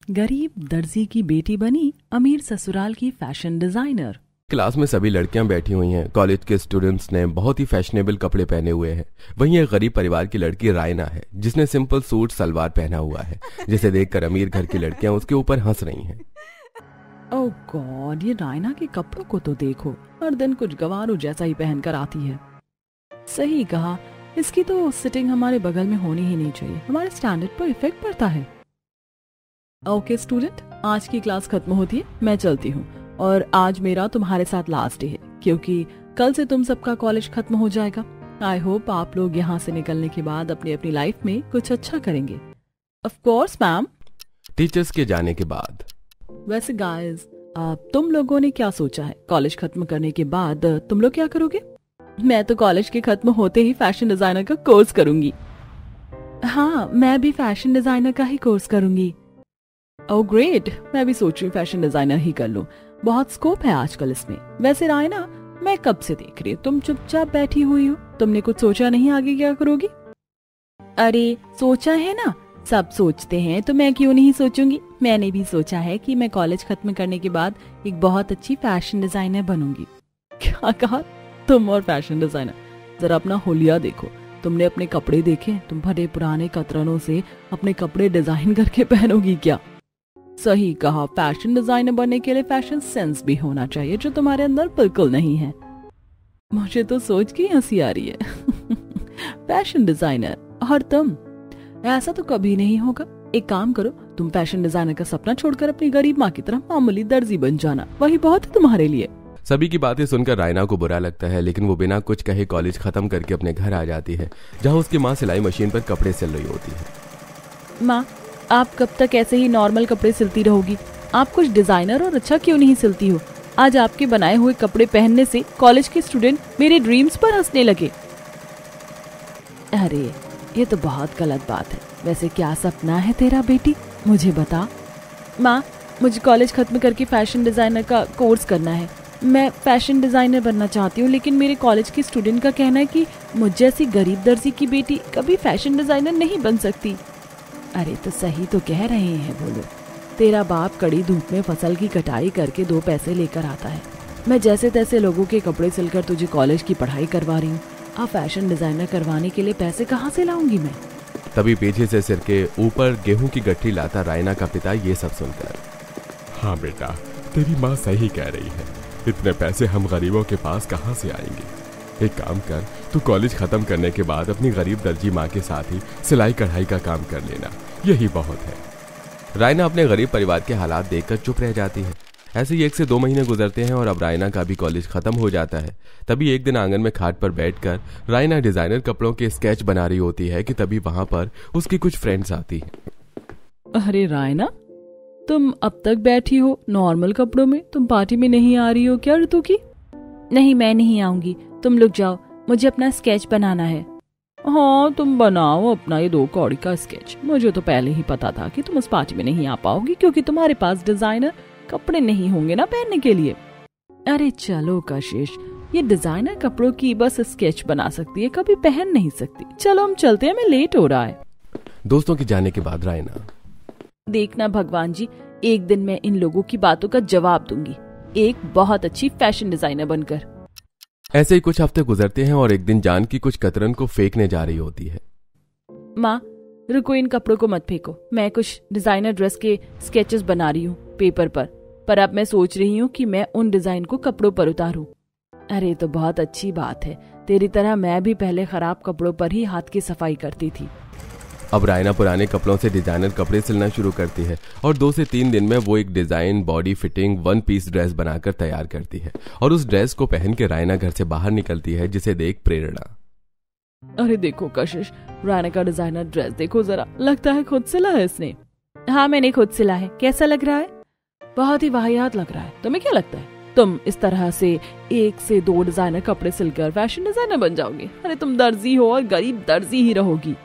गरीब दर्जी की बेटी बनी अमीर ससुराल की फैशन डिजाइनर। क्लास में सभी लड़कियां बैठी हुई हैं। कॉलेज के स्टूडेंट्स ने बहुत ही फैशनेबल कपड़े पहने हुए हैं। वहीं एक गरीब परिवार की लड़की रायना है जिसने सिंपल सूट सलवार पहना हुआ है, जिसे देखकर अमीर घर की लड़कियां उसके ऊपर हंस रही हैं। ओह गॉड, ये रायना के कपड़ों को तो देखो, हर दिन कुछ गवारू जैसा ही पहनकर आती है। सही कहा, इसकी तो सिटिंग हमारे बगल में होनी ही नहीं चाहिए, हमारे स्टैंडर्ड पर इफेक्ट पड़ता है। ओके स्टूडेंट, आज की क्लास खत्म होती है, मैं चलती हूँ। और आज मेरा तुम्हारे साथ लास्ट डे है क्योंकि कल से तुम सबका कॉलेज खत्म हो जाएगा। आई होप आप लोग यहाँ से निकलने के बाद अपनी अपनी लाइफ में कुछ अच्छा करेंगे। Of course ma'am. टीचर्स के जाने के बाद वैसे गाइस, तुम लोगों ने क्या सोचा है कॉलेज खत्म करने के बाद तुम लोग क्या करोगे? मैं तो कॉलेज के खत्म होते ही फैशन डिजाइनर का कोर्स करूंगी। हाँ, मैं भी फैशन डिजाइनर का ही कोर्स करूंगी। ओह ग्रेट, मैं भी सोच रही हूँ फैशन डिजाइनर ही कर लूं, बहुत स्कोप है आजकल इसमें। वैसे रायना, मैं कब से देख रही हूँ तुम चुपचाप बैठी हुई हो, तुमने कुछ सोचा नहीं आगे क्या करोगी? अरे सोचा है ना, सब सोचते हैं तो मैं क्यों नहीं सोचूंगी। मैंने भी सोचा है कि मैं कॉलेज खत्म करने के बाद एक बहुत अच्छी फैशन डिजाइनर बनूंगी। क्या कहा? तुम और फैशन डिजाइनर? जरा अपना होलिया देखो, तुमने अपने कपड़े देखे? तुम भरे पुराने कतरनों से अपने कपड़े डिजाइन करके पहनोगी क्या? सही कहा, फैशन डिजाइनर बनने के लिए फैशन सेंस भी होना चाहिए जो तुम्हारे अंदर बिल्कुल नहीं है। मुझे तो सोच के हंसी आ रही है। फैशन डिजाइनर और तुम? ऐसा तो कभी नहीं होगा। एक काम करो, तुम फैशन डिजाइनर का सपना छोड़कर अपनी गरीब माँ की तरह मामूली दर्जी बन जाना, वही बहुत है तुम्हारे लिए। सभी की बातें सुनकर रायना को बुरा लगता है, लेकिन वो बिना कुछ कहे कॉलेज खत्म करके अपने घर आ जाती है, जहाँ उसकी माँ सिलाई मशीन पर कपड़े सिल रही होती है। माँ, आप कब तक ऐसे ही नॉर्मल कपड़े सिलती रहोगी? आप कुछ डिजाइनर और अच्छा क्यों नहीं सिलती हो? आज आपके बनाए हुए कपड़े पहनने से कॉलेज के स्टूडेंट मेरे ड्रीम्स पर हंसने लगे। अरे ये तो बहुत गलत बात है। वैसे क्या सपना है तेरा बेटी, मुझे बता। माँ, मुझे कॉलेज खत्म करके फैशन डिजाइनर का कोर्स करना है। मैं फैशन डिजाइनर बनना चाहती हूँ, लेकिन मेरे कॉलेज के स्टूडेंट का कहना है कि मुझ जैसी गरीब दर्जी की बेटी कभी फैशन डिजाइनर नहीं बन सकती। अरे तो सही तो कह रहे हैं वो लोग। तेरा बाप कड़ी धूप में फसल की कटाई करके 2 पैसे लेकर आता है। मैं जैसे तैसे लोगों के कपड़े सिलकर तुझे कॉलेज की पढ़ाई करवा रही हूँ। अब फैशन डिजाइनर करवाने के लिए पैसे कहाँ से लाऊंगी मैं? तभी पीछे से सिर के ऊपर गेहूं की गठरी लाता रायना का पिता ये सब सुनकर। हाँ बेटा, तेरी माँ सही कह रही है, इतने पैसे हम गरीबों के पास कहाँ से आएंगे। एक काम कर, तू कॉलेज खत्म करने के बाद अपनी गरीब दर्जी माँ के साथ ही सिलाई कढ़ाई का काम कर लेना, यही बहुत है। रायना अपने गरीब परिवार के हालात देखकर चुप रह जाती है। ऐसे ही 1 से 2 महीने गुजरते हैं और अब रायना का भी कॉलेज खत्म हो जाता है। तभी एक दिन आंगन में खाट पर बैठकर रायना डिजाइनर कपड़ों के स्केच बना रही होती है कि तभी वहां पर उसकी कुछ फ्रेंड्स आती हैं। अरे रायना, तुम अब तक बैठी हो नॉर्मल कपड़ों में? तुम पार्टी में नहीं आ रही हो क्या ऋतु की? नहीं, मैं नहीं आऊंगी, तुम लोग जाओ, मुझे अपना स्केच बनाना है। हाँ तुम बनाओ अपना ये 2 कौड़ी का स्केच। मुझे तो पहले ही पता था कि तुम उस पार्टी में नहीं आ पाओगी क्योंकि तुम्हारे पास डिजाइनर कपड़े नहीं होंगे ना पहनने के लिए। अरे चलो कशिश, ये डिजाइनर कपड़ों की बस स्केच बना सकती है, कभी पहन नहीं सकती। चलो हम चलते हैं, मैं लेट हो रहा है। दोस्तों के जाने के बाद रायना, देखना भगवान जी, एक दिन मैं इन लोगों की बातों का जवाब दूंगी, एक बहुत अच्छी फैशन डिजाइनर बनकर। ऐसे ही कुछ हफ्ते गुजरते हैं और एक दिन जानकी कुछ कतरन को फेंकने जा रही होती है। माँ रुको, इन कपड़ों को मत फेंको, मैं कुछ डिजाइनर ड्रेस के स्केचेस बना रही हूँ पेपर पर अब मैं सोच रही हूँ कि मैं उन डिजाइन को कपड़ों पर उतारूं। अरे तो बहुत अच्छी बात है, तेरी तरह मैं भी पहले खराब कपड़ों पर ही हाथ की सफाई करती थी। अब रायना पुराने कपड़ों से डिजाइनर कपड़े सिलना शुरू करती है और 2 से 3 दिन में वो एक design body fitting 1 piece dress बनाकर तैयार करती है और उस ड्रेस को पहन के रायना घर से बाहर निकलती है, जिसे देख प्रेरणा। अरे देखो कशिश, रायना का डिजाइनर ड्रेस देखो जरा, लगता है खुद सिला है इसने। हाँ मैंने खुद सिला है, कैसा लग रहा है? बहुत ही वाहियात लग रहा है। तुम्हें क्या लगता है तुम इस तरह से 1 से 2 डिजाइनर कपड़े सिलकर फैशन डिजाइनर बन जाओगी? अरे तुम दर्जी हो और गरीब दर्जी ही रहोगी।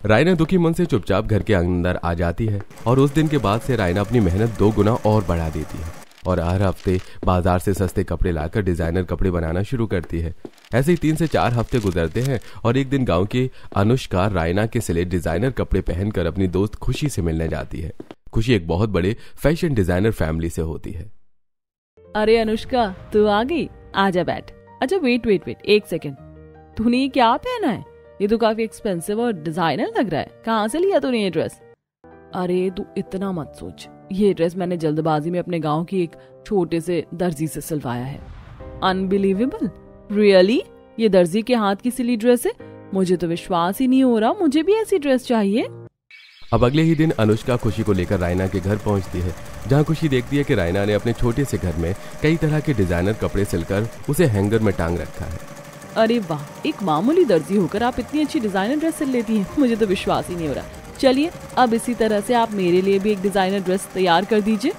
रायना दुखी मन से चुपचाप घर के अंदर आ जाती है और उस दिन के बाद से रायना अपनी मेहनत 2 गुना और बढ़ा देती है और हर हफ्ते बाजार से सस्ते कपड़े लाकर डिजाइनर कपड़े बनाना शुरू करती है। ऐसे ही 3 से 4 हफ्ते गुजरते हैं और एक दिन गांव की अनुष्का रायना के सिले डिजाइनर कपड़े पहनकर अपनी दोस्त खुशी से मिलने जाती है। खुशी एक बहुत बड़े फैशन डिजाइनर फैमिली से होती है। अरे अनुष्का, तू आ गई, आजा बैठ। अच्छा वेट वेट वेट, एक सेकेंड, तूने ये क्या पहना है? ये तो काफी एक्सपेंसिव और डिजाइनर लग रहा है। कहाँ से लिया तूने ये ड्रेस? अरे तू इतना मत सोच, ये ड्रेस मैंने जल्दबाजी में अपने गांव की एक छोटे से दर्जी से सिलवाया है। Unbelievable, really? ये दर्जी के हाथ की सिली ड्रेस है? मुझे तो विश्वास ही नहीं हो रहा, मुझे भी ऐसी ड्रेस चाहिए। अब अगले ही दिन अनुष्का खुशी को लेकर रायना के घर पहुंचती है, जहां खुशी देखती है कि रायना ने अपने छोटे से घर में कई तरह के डिजाइनर कपड़े सिलकर उसे हैंगर में टांग रखा है। अरे वाह, एक मामूली दर्जी होकर आप इतनी अच्छी डिजाइनर ड्रेस सिल लेती हैं, मुझे तो विश्वास ही नहीं हो रहा। चलिए अब इसी तरह से आप मेरे लिए भी एक डिजाइनर ड्रेस तैयार कर दीजिए।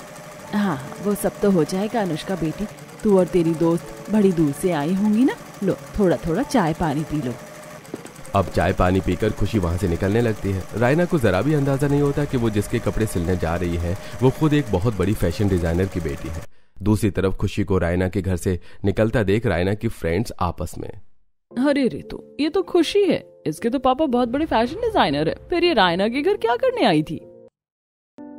हाँ, वो सब तो हो जाएगा अनुष्का बेटी, तू और तेरी दोस्त बड़ी दूर से आई होंगी ना, लो थोड़ा थोड़ा चाय पानी पी लो। अब चाय पानी पीकर खुशी वहां से निकलने लगती है। रायना को जरा भी अंदाजा नहीं होता कि वो जिसके कपड़े सिलने जा रही है वो खुद एक बहुत बड़ी फैशन डिजाइनर की बेटी है। दूसरी तरफ खुशी को रायना के घर से निकलता देख रायना की फ्रेंड्स आपस में, अरे रितु, ये तो खुशी है, इसके तो पापा बहुत बड़े फैशन डिजाइनर है, फिर ये रायना के घर क्या करने आई थी?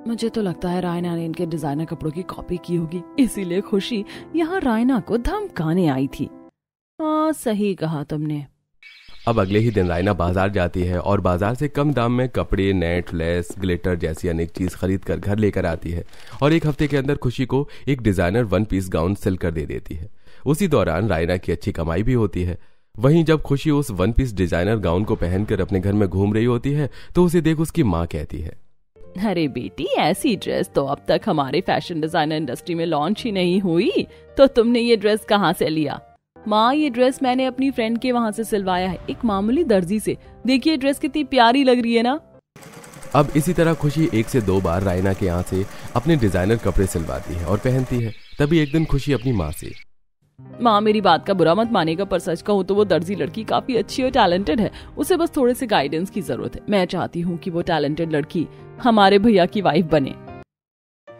मुझे तो लगता है रायना ने इनके डिजाइनर कपड़ों की कॉपी की होगी, इसीलिए खुशी यहाँ रायना को धमकाने आई थी। हाँ, सही कहा तुमने। अब अगले ही दिन रायना बाजार जाती है और बाजार से कम दाम में कपड़े, नेट, लेस, ग्लिटर जैसी अनेक चीज खरीद कर घर लेकर आती है और एक हफ्ते के अंदर खुशी को एक डिजाइनर 1 पीस गाउन सिल कर दे देती है। उसी दौरान रायना की अच्छी कमाई भी होती है। वहीं जब खुशी उस 1 पीस डिजाइनर गाउन को पहनकर अपने घर में घूम रही होती है तो उसे देख उसकी माँ कहती है, अरे बेटी, ऐसी ड्रेस तो अब तक हमारे फैशन डिजाइनर इंडस्ट्री में लॉन्च ही नहीं हुई, तो तुमने ये ड्रेस कहाँ से लिया? माँ, ये ड्रेस मैंने अपनी फ्रेंड के वहाँ से सिलवाया है, एक मामूली दर्जी से। देखिए ड्रेस कितनी प्यारी लग रही है ना। अब इसी तरह खुशी 1 से 2 बार रायना के यहाँ से अपने डिजाइनर कपड़े सिलवाती है और पहनती है। तभी एक दिन खुशी अपनी माँ से, माँ मेरी बात का बुरा मत मानेगा, पर सच कहूँ तो वो दर्जी लड़की काफी अच्छी और टैलेंटेड है, उसे बस थोड़े से गाइडेंस की जरूरत है। मैं चाहती हूँ कि वो टैलेंटेड लड़की हमारे भैया की वाइफ बने।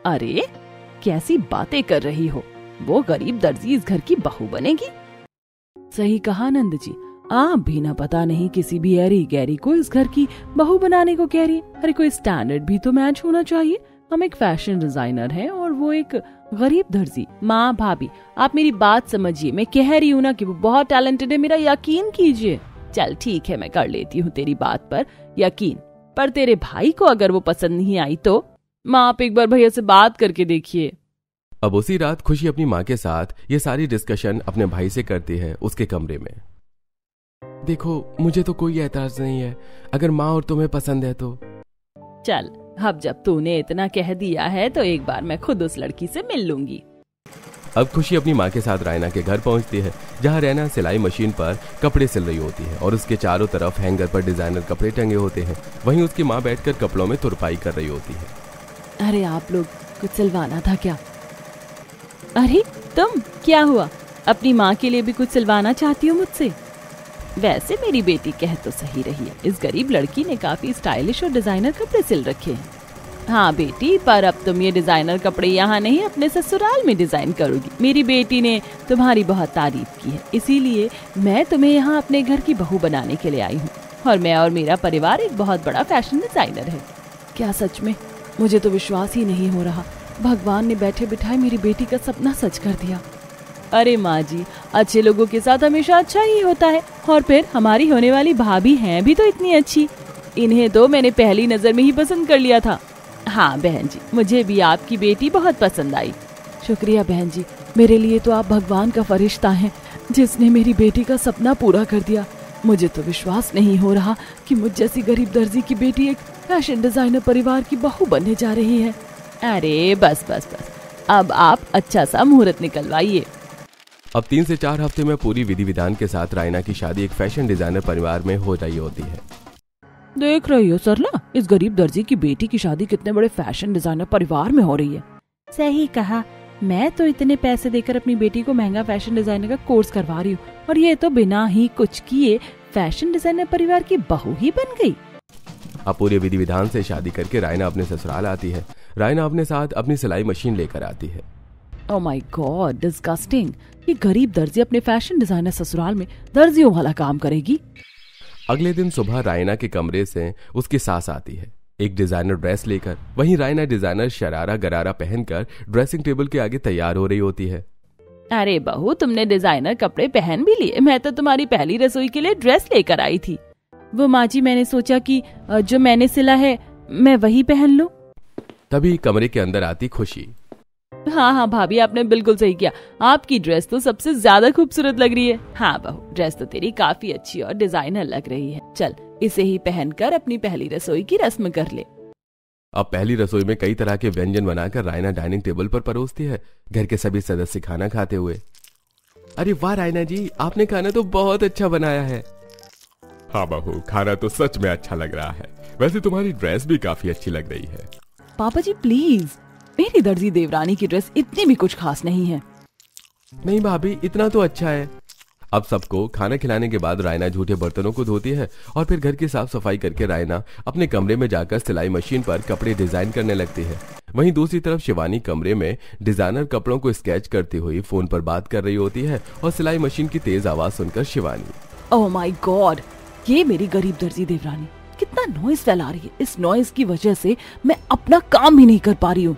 अरे कैसी बातें कर रही हो, वो गरीब दर्जी इस घर की बहू बनेगी? सही कहा नंद जी, आप भी ना पता नहीं किसी भी ऐरी गैरी को इस घर की बहू बनाने को कह रही है। अरे कोई स्टैंडर्ड भी तो मैच होना चाहिए। हम एक फैशन डिजाइनर हैं और वो एक गरीब दर्जी। माँ भाभी, आप मेरी बात समझिए, मैं कह रही हूँ ना कि वो बहुत टैलेंटेड है, मेरा यकीन कीजिए। चल ठीक है, मैं कर लेती हूँ तेरी बात पर यकीन, पर तेरे भाई को अगर वो पसंद नहीं आई तो माँ आप एक बार भैया से बात करके देखिए। अब उसी रात खुशी अपनी माँ के साथ ये सारी डिस्कशन अपने भाई से करती है उसके कमरे में। देखो, मुझे तो कोई एतराज नहीं है, अगर माँ और तुम्हें पसंद है तो। चल, अब जब तूने इतना कह दिया है तो एक बार मैं खुद उस लड़की से मिल लूंगी। अब खुशी अपनी माँ के साथ रायना के घर पहुँचती है, जहाँ रैना सिलाई मशीन पर कपड़े सिल रही होती है और उसके चारों तरफ हैंगर पर डिजाइनर कपड़े टंगे होते हैं। वहीं उसकी माँ बैठकर कपड़ों में तुरपाई कर रही होती है। अरे आप लोग कुछ सिलवाना था क्या? अरे तुम, क्या हुआ? अपनी माँ के लिए भी कुछ सिलवाना चाहती हो मुझसे? वैसे मेरी बेटी कह तो सही रही है, इस गरीब लड़की ने काफी स्टाइलिश और डिजाइनर कपड़े सिल रखे हैं। हाँ बेटी, पर अब तुम ये डिजाइनर कपड़े यहाँ नहीं अपने ससुराल में डिजाइन करोगी। मेरी बेटी ने तुम्हारी बहुत तारीफ की है, इसीलिए मैं तुम्हें यहाँ अपने घर की बहू बनाने के लिए आई हूँ। और मैं और मेरा परिवार एक बहुत बड़ा फैशन डिजाइनर है। क्या सच में? मुझे तो विश्वास ही नहीं हो रहा, भगवान ने बैठे बिठाए मेरी बेटी का सपना सच कर दिया। अरे माँ जी, अच्छे लोगों के साथ हमेशा अच्छा ही होता है, और फिर हमारी होने वाली भाभी हैं भी तो इतनी अच्छी, इन्हें तो मैंने पहली नजर में ही पसंद कर लिया था। हाँ बहन जी, मुझे भी आपकी बेटी बहुत पसंद आई। शुक्रिया बहन जी, मेरे लिए तो आप भगवान का फरिश्ता हैं जिसने मेरी बेटी का सपना पूरा कर दिया। मुझे तो विश्वास नहीं हो रहा कि मुझ जैसी गरीब दर्जी की बेटी एक फैशन डिजाइनर परिवार की बहू बनने जा रही है। अरे बस बस बस, अब आप अच्छा सा मुहूर्त निकलवाइए। अब 3 से 4 हफ्ते में पूरी विधि विधान के साथ रायना की शादी एक फैशन डिजाइनर परिवार में हो रही होती है। देख रही हो सरला, इस गरीब दर्जी की बेटी की शादी कितने बड़े फैशन डिजाइनर परिवार में हो रही है। सही कहा, मैं तो इतने पैसे देकर अपनी बेटी को महंगा फैशन डिजाइनर का कोर्स करवा रही हूँ, और ये तो बिना ही कुछ किए फैशन डिजाइनर परिवार की बहू ही बन गई। अब पूरे विधि विधान से शादी करके रायना अपने ससुराल आती है। रायना अपने साथ अपनी सिलाई मशीन लेकर आती है। Oh my God, disgusting! ये गरीब दर्जी अपने फैशन डिजाइनर ससुराल में दर्जियों वाला काम करेगी। अगले दिन सुबह रायना के कमरे से उसकी सास आती है। एक डिजाइनर ड्रेस लेकर। वहीं रायना डिजाइनर शरारा गरारा पहनकर ड्रेसिंग टेबल के आगे तैयार हो रही होती है। अरे बहू, तुमने डिजाइनर कपड़े पहन भी लिए। मैं तो तुम्हारी पहली रसोई के लिए ड्रेस लेकर आई थी। वो माँ जी, मैंने सोचा कि जो मैंने सिला है मैं वही पहन लूं। तभी कमरे के अंदर आती खुशी। हाँ भाभी, आपने बिल्कुल सही किया। आपकी ड्रेस तो सबसे ज्यादा खूबसूरत लग रही है। हाँ बहू, ड्रेस तो तेरी काफी अच्छी और डिजाइनर लग रही है। चल, इसे ही पहनकर अपनी पहली रसोई की रस्म कर ले। अब पहली रसोई में कई तरह के व्यंजन बनाकर रायना डाइनिंग टेबल पर परोसती है, घर के सभी सदस्य खाना खाते हुए। अरे वाह रायना जी, आपने खाना तो बहुत अच्छा बनाया है। हाँ बहू, खाना तो सच में अच्छा लग रहा है। वैसे तुम्हारी ड्रेस भी काफी अच्छी लग रही है। पापा जी प्लीज, मेरी दर्जी देवरानी की ड्रेस इतनी भी कुछ खास नहीं है। नहीं भाभी, इतना तो अच्छा है। अब सबको खाना खिलाने के बाद रायना झूठे बर्तनों को धोती है और फिर घर की साफ सफाई करके रायना अपने कमरे में जाकर सिलाई मशीन पर कपड़े डिजाइन करने लगती है। वहीं दूसरी तरफ शिवानी कमरे में डिजाइनर कपड़ों को स्केच करती हुई फोन पर बात कर रही होती है और सिलाई मशीन की तेज आवाज सुनकर शिवानी, ओह माय गॉड, ये मेरी गरीब दर्जी देवरानी कितना नॉइज फैला रही है। इस नॉइज की वजह से मैं अपना काम भी नहीं कर पा रही हूँ।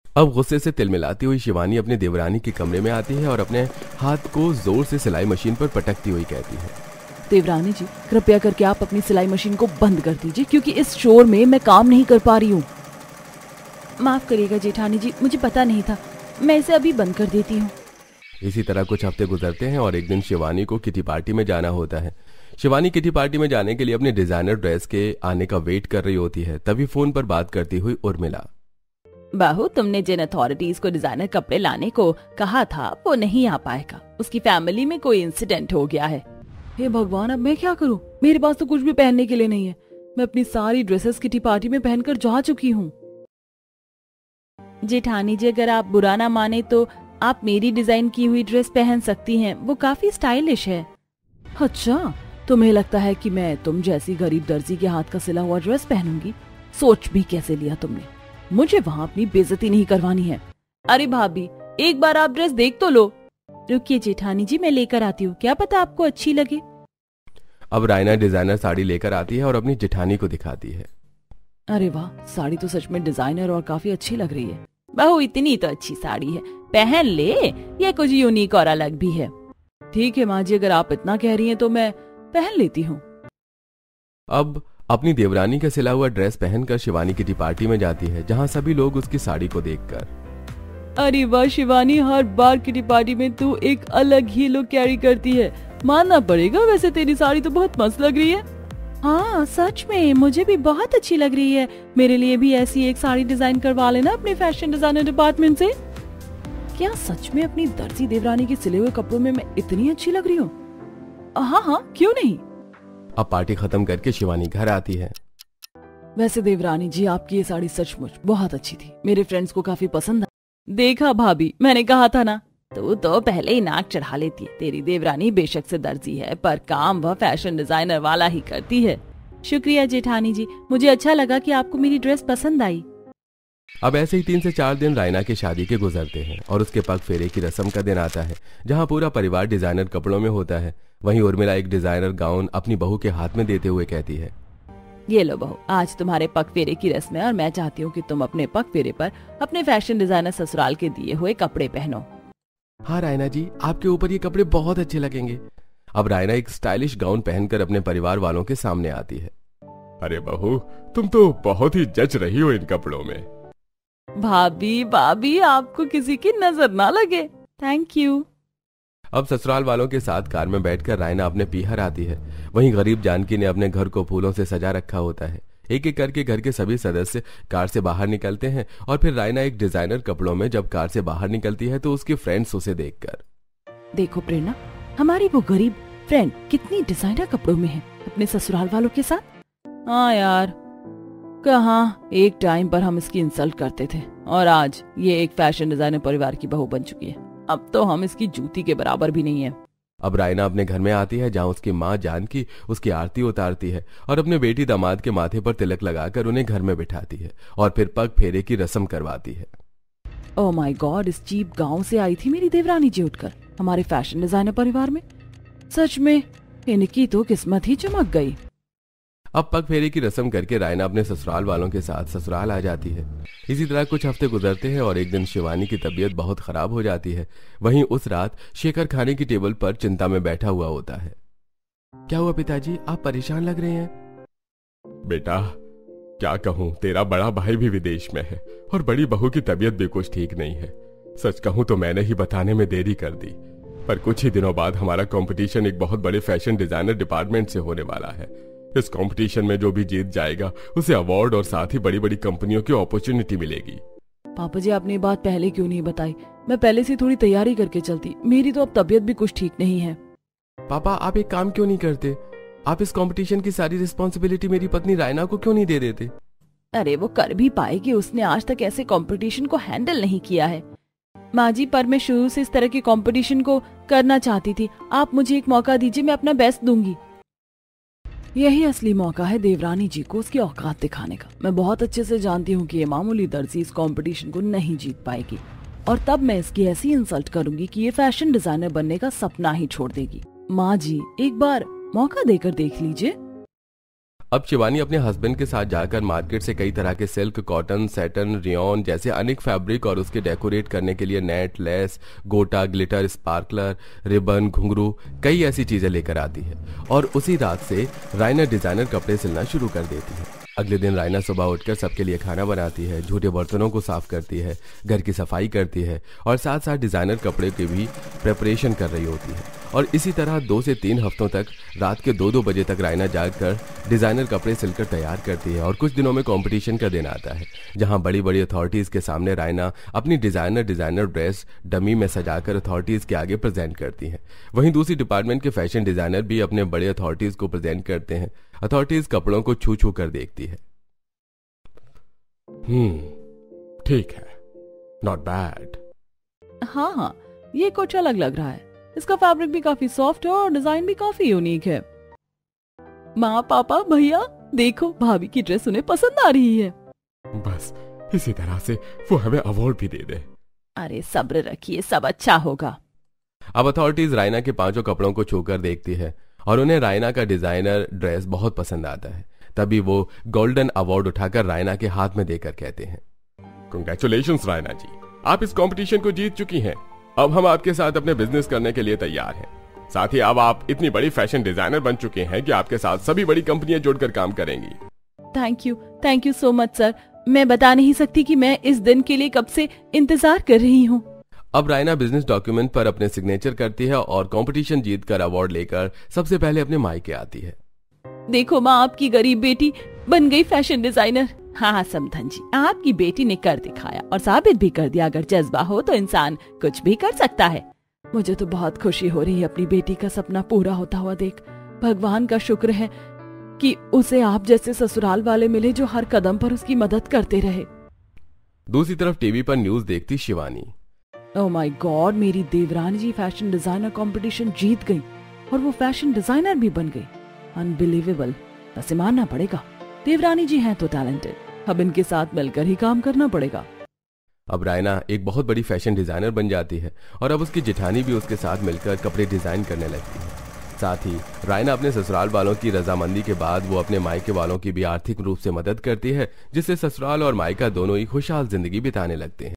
अब गुस्से से तिलमिलाती हुई शिवानी अपने देवरानी के कमरे में आती है और अपने हाथ को जोर से सिलाई मशीन पर पटकती हुई कहती है, देवरानी जी कृपया करके आप अपनी सिलाई मशीन को बंद कर दीजिए, क्योंकि इस शोर में मैं काम नहीं कर पा रही हूँ। माफ करिएगा जेठानी जी, मुझे पता नहीं था। मैं इसे अभी बंद कर देती हूँ। इसी तरह कुछ हफ्ते गुजरते हैं और एक दिन शिवानी को किटी पार्टी में जाना होता है। शिवानी किटी पार्टी में जाने के लिए अपने डिजाइनर ड्रेस के आने का वेट कर रही होती है। तभी फोन पर बात करती हुई उर्मिला, बाहू, तुमने जिन अथॉरिटीज को डिजाइनर कपड़े लाने को कहा था वो नहीं आ पाएगा। उसकी फैमिली में कोई इंसिडेंट हो गया है। हे भगवान, अब मैं क्या करूं? मेरे पास तो कुछ भी पहनने के लिए नहीं है। मैं अपनी सारी ड्रेसेस किटी पार्टी में पहनकर जा चुकी हूँ। जेठानी जी, अगर आप बुरा ना माने तो आप मेरी डिजाइन की हुई ड्रेस पहन सकती हैं। वो काफी स्टाइलिश है। अच्छा, तुम्हें लगता है कि मैं तुम जैसी गरीब दर्जी के हाथ का सिला हुआ ड्रेस पहनूंगी? सोच भी कैसे लिया तुमने? मुझे वहाँ अपनी बेइज्जती नहीं करवानी है। अरे भाभी, एक बार आप ड्रेस देख तो लो। रुकिए जेठानी जी, मैं लेकर आती हूँ, क्या पता आपको अच्छी लगे। अब रायना डिजाइनर साड़ी लेकर आती है और अपनी जेठानी को दिखाती है। अरे वाह, साड़ी तो सच में डिजाइनर और काफी अच्छी लग रही है। बहू, इतनी तो अच्छी साड़ी है, पहन ले। ये कुछ यूनिक और अलग भी है। ठीक है माँ जी, अगर आप इतना कह रही हैं तो मैं पहन लेती हूँ। अब अपनी देवरानी का सिला हुआ ड्रेस पहनकर शिवानी किटी पार्टी में जाती है, जहाँ सभी लोग उसकी साड़ी को देखकर, अरे वाह शिवानी, हर बार किटी पार्टी में तू एक अलग ही लुक कैरी करती है। मानना पड़ेगा, वैसे तेरी साड़ी तो बहुत मस्त लग रही है। हाँ सच में, मुझे भी बहुत अच्छी लग रही है। मेरे लिए भी ऐसी एक साड़ी डिजाइन करवा लेना अपने फैशन डिजाइनर डिपार्टमेंट से। क्या सच में अपनी दर्जी देवरानी के सिले हुए कपड़ों में मैं इतनी अच्छी लग रही हूँ? हाँ, क्यों नहीं। अब पार्टी खत्म करके शिवानी घर आती है। वैसे देवरानी जी, आपकी ये साड़ी सचमुच बहुत अच्छी थी। मेरे फ्रेंड्स को काफी पसंद आई। देखा भाभी, मैंने कहा था ना। तू तो पहले ही नाक चढ़ा लेती है। तेरी देवरानी बेशक से दर्जी है, पर काम वह फैशन डिजाइनर वाला ही करती है। शुक्रिया जेठानी जी, मुझे अच्छा लगा कि आपको मेरी ड्रेस पसंद आई। अब ऐसे ही 3 से 4 दिन रायना की शादी के गुजरते हैं और उसके पग फेरे की रस्म का दिन आता है, जहाँ पूरा परिवार डिजाइनर कपड़ों में होता है। वहीं उर्मिला एक डिजाइनर गाउन अपनी बहू के हाथ में देते हुए कहती है, ये लो बहू, आज तुम्हारे पग फेरे की रस्म है और मैं चाहती हूँ कि तुम अपने पग फेरे पर अपने फैशन डिजाइनर ससुराल के दिए हुए कपड़े पहनो। हाँ रायना जी, आपके ऊपर ये कपड़े बहुत अच्छे लगेंगे। अब रायना एक स्टाइलिश गाउन पहनकर अपने परिवार वालों के सामने आती है। अरे बहू, तुम तो बहुत ही जच रही हो इन कपड़ों में। भाभी, आपको किसी की नजर ना लगे। Thank you. अब ससुराल वालों के साथ कार में बैठकर रायना अपने पीहर आती है। वहीं गरीब जानकी ने अपने घर को फूलों से सजा रखा होता है। एक एक करके घर के सभी सदस्य कार से बाहर निकलते हैं और फिर रायना एक डिजाइनर कपड़ों में जब कार से बाहर निकलती है तो उसके फ्रेंड्स उसे देखकर, देखो प्रेरणा, हमारी वो गरीब फ्रेंड कितनी डिजाइनर कपड़ों में है अपने ससुराल वालों के साथ। हाँ यार, कहाँ एक टाइम पर हम इसकी इंसल्ट करते थे और आज ये एक फैशन डिजाइनर परिवार की बहू बन चुकी है। अब तो हम इसकी जूती के बराबर भी नहीं है। अब रायना अपने घर में आती है, जहाँ उसकी माँ जानकी उसकी आरती उतारती है और अपने बेटी दामाद के माथे पर तिलक लगाकर उन्हें घर में बिठाती है और फिर पग फेरे की रस्म करवाती है। ओह माय गॉड, इस चीप गांव से आई थी मेरी देवरानी जी उठकर हमारे फैशन डिजाइनर परिवार में। सच में इनकी तो किस्मत ही चमक गई। अब पग फेरे की रस्म करके रायना अपने ससुराल वालों के साथ ससुराल आ जाती है। इसी तरह कुछ हफ्ते गुजरते हैं और एक दिन शिवानी की तबीयत बहुत खराब हो जाती है। वहीं उस रात शेखर खाने की टेबल पर चिंता में बैठा हुआ होता है। क्या हुआ पिताजी, आप परेशान लग रहे हैं? बेटा क्या कहूं, तेरा बड़ा भाई भी विदेश में है और बड़ी बहू की तबीयत भी कुछ ठीक नहीं है। सच कहूं तो मैंने ही बताने में देरी कर दी, पर कुछ ही दिनों बाद हमारा कंपटीशन एक बहुत बड़े फैशन डिजाइनर डिपार्टमेंट से होने वाला है। इस कंपटीशन में जो भी जीत जाएगा उसे अवार्ड और साथ ही बड़ी बड़ी कंपनियों की अपॉर्चुनिटी मिलेगी। पापा जी, आपने बात पहले क्यों नहीं बताई? मैं पहले से थोड़ी तैयारी करके चलती। मेरी तो अब तबीयत भी कुछ ठीक नहीं है। पापा आप एक काम क्यों नहीं करते? आप इस कंपटीशन की सारी रिस्पॉन्सिबिलिटी मेरी पत्नी रायना को क्यों नहीं दे देते? अरे वो कर भी पाएगी, उसने आज तक ऐसे कंपटीशन को हैंडल नहीं किया है। माँ जी, पर मैं शुरू से इस तरह के कंपटीशन को करना चाहती थी। आप मुझे एक मौका दीजिए, मैं अपना बेस्ट दूंगी। यही असली मौका है देवरानी जी को उसकी औकात दिखाने का। मैं बहुत अच्छे से जानती हूँ कि ये मामूली दर्जी इस कंपटीशन को नहीं जीत पाएगी और तब मैं इसकी ऐसी इंसल्ट करूंगी कि ये फैशन डिजाइनर बनने का सपना ही छोड़ देगी। माँ जी, एक बार मौका देकर देख लीजिए। अब शिवानी अपने हस्बैंड के साथ जाकर मार्केट से कई तरह के सिल्क, कॉटन, सैटन, रियोन जैसे अनेक फैब्रिक और उसके डेकोरेट करने के लिए नेट, लेस, गोटा, ग्लिटर, स्पार्कलर, रिबन, घुंघरू कई ऐसी चीजें लेकर आती है और उसी रात से रायना डिजाइनर कपड़े सिलना शुरू कर देती है। अगले दिन रायना सुबह उठकर सबके लिए खाना बनाती है, झूठे बर्तनों को साफ करती है, घर की सफाई करती है और साथ साथ डिजाइनर कपड़े की भी प्रेपरेशन कर रही होती है। और इसी तरह 2 से 3 हफ्तों तक रात के 2-2 बजे तक रायना जागकर डिजाइनर कपड़े सिलकर तैयार करती है। और कुछ दिनों में कंपटीशन का दिन आता है जहां बड़ी बड़ी अथॉरिटीज के सामने रायना अपनी डिजाइनर ड्रेस डमी में सजाकर अथॉरिटीज के आगे प्रेजेंट करती है। वहीं दूसरी डिपार्टमेंट के फैशन डिजाइनर भी अपने बड़े अथॉरिटीज को प्रेजेंट करते हैं। अथॉरिटीज कपड़ों को छू छू कर देखती है। ठीक है, नॉट बैड। हाँ, ये कुछ अलग लग रहा है। इसका फैब्रिक भी काफी सॉफ्ट है और डिजाइन भी काफी यूनिक है। माँ, पापा, भैया, देखो भाभी की ड्रेस उन्हें पसंद आ रही है। बस इसी तरह से वो हमें अवार्ड भी दे दे। अरे सब्र रखिए, सब अच्छा होगा। अब अथॉरिटीज रायना के 5 कपड़ों को छूकर देखती है और उन्हें रायना का डिजाइनर ड्रेस बहुत पसंद आता है। तभी वो गोल्डन अवार्ड उठाकर रायना के हाथ में देकर कहते हैं, कांग्रेचुलेशंस रायना जी, आप इस कंपटीशन को जीत चुकी हैं। अब हम आपके साथ अपने बिजनेस करने के लिए तैयार हैं। साथ ही अब आप इतनी बड़ी फैशन डिजाइनर बन चुके हैं कि आपके साथ सभी बड़ी कंपनियां जुड़कर काम करेंगी। Thank you so much sir. मैं बता नहीं सकती कि मैं इस दिन के लिए कब से इंतजार कर रही हूँ। अब रायना बिजनेस डॉक्यूमेंट पर अपने सिग्नेचर करती है और कंपटीशन जीतकर अवार्ड लेकर सबसे पहले अपने मायके आती है। देखो माँ, आपकी गरीब बेटी बन गई फैशन डिजाइनर। हाँ समधन जी, आपकी बेटी ने कर दिखाया और साबित भी कर दिया, अगर जज्बा हो तो इंसान कुछ भी कर सकता है। मुझे तो बहुत खुशी हो रही है अपनी बेटी का सपना पूरा होता हुआ देख। भगवान का शुक्र है कि उसे आप जैसे ससुराल वाले मिले जो हर कदम पर उसकी मदद करते रहे। दूसरी तरफ टीवी पर न्यूज देखती शिवानी, ओह माय गॉड, मेरी देवरानी जी फैशन डिजाइनर कंपटीशन जीत गई और वो फैशन डिजाइनर भी बन गई। अनबिलीवेबल। वैसे मानना पड़ेगा, देवरानी जी हैं तो टैलेंटेड। अब इनके साथ मिलकर ही काम करना पड़ेगा। अब रायना एक बहुत बड़ी फैशन डिजाइनर बन जाती है और अब उसकी जेठानी भी उसके साथ मिलकर कपड़े डिजाइन करने लगती है। साथ ही रायना अपने ससुराल वालों की रजामंदी के बाद वो अपने मायके वालों की भी आर्थिक रूप से मदद करती है, जिससे ससुराल और मायका दोनों ही खुशहाल जिंदगी बिताने लगते हैं।